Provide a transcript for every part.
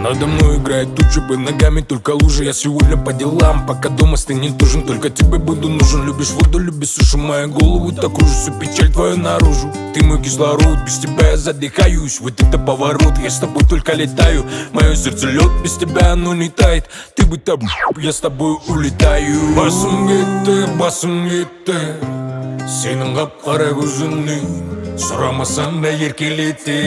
Надо мной играет туча, под ногами только лужи. Я сегодня по делам, пока дома стынет ужин. Только тебе буду нужен, любишь воду, любишь суши. Моя голову так кружит, всю печаль твою наружу. Ты мой кислород, без тебя я задыхаюсь. Вот это поворот, я с тобой только летаю. Мое сердце лед, без тебя оно не тает. Ты бы там, я с тобой улетаю. Басым кетті сенің қап-қара көзіңнің, сұрамасаң да еркелете.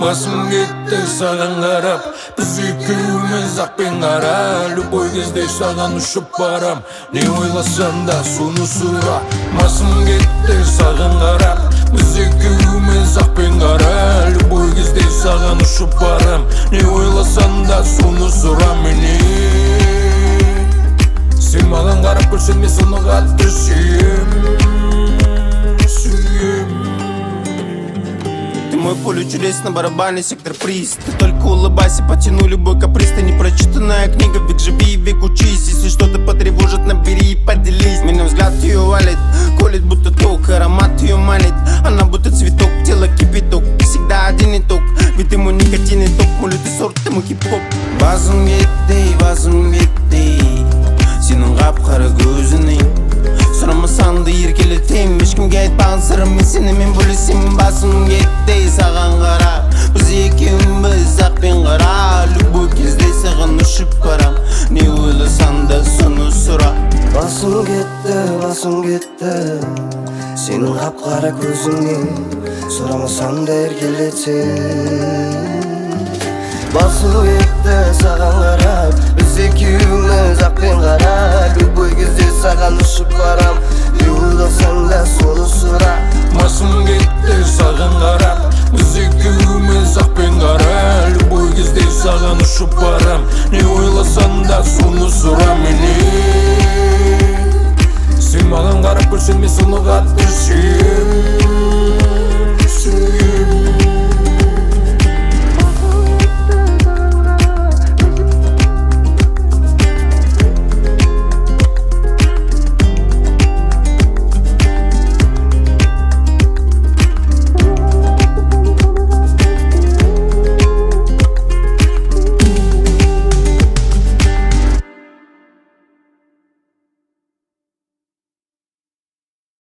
Басым кетті саған қарап, біз екеуміз ақ пен қара. Любой кезде саған ұшып барам, не ойласам да соны сұра. Басым кетті саған қарап, біз екеуміз ақ пен қара. Любой кезде саған ұшып барам, не ойласам да соны сұра менен. Сен маған қарап көрсең мен соны қатты сүйем. Мой поле чудес на барабане, сектор приз. Ты только улыбайся, потяну любой каприз. Ты непрочитанная книга, век живи, век учись. Если что-то потревожит, набери и поделись. Меня взгляд ее валит, колет будто ток. Аромат ее манит, она будто цветок. Тело кипяток, всегда один итог. Ведь ты мой никотин и топ, мой лютый сорт, ты мой хип-хоп. Басым кетті сенің қап-қара көзіңнің, сұрамасаң да еркелетем. Ешкімге айтпаған сырым, мен сенімен бөлісемін. Басым кетті саған қарап, біз екеуміз ақ пен қара. Любой кезде саған ұшып барам, не ойласаң да соны сұра. Басым кетті сенің қап-қара көзіңнен, сұрамасаң да еркелетем. Басым кетті саған қарап, біз екеуміз ақ пен қара. Любой кезде саған ұшып барам, не ойласаң да соны сұра. Басым кетті саған қарап, біз екеуміз ақ пен қара. Любой кезде саған ұшып барам, не ойласаң да соны сұра менен. Сен маған қарап көрсең мен соны қатты сүйем.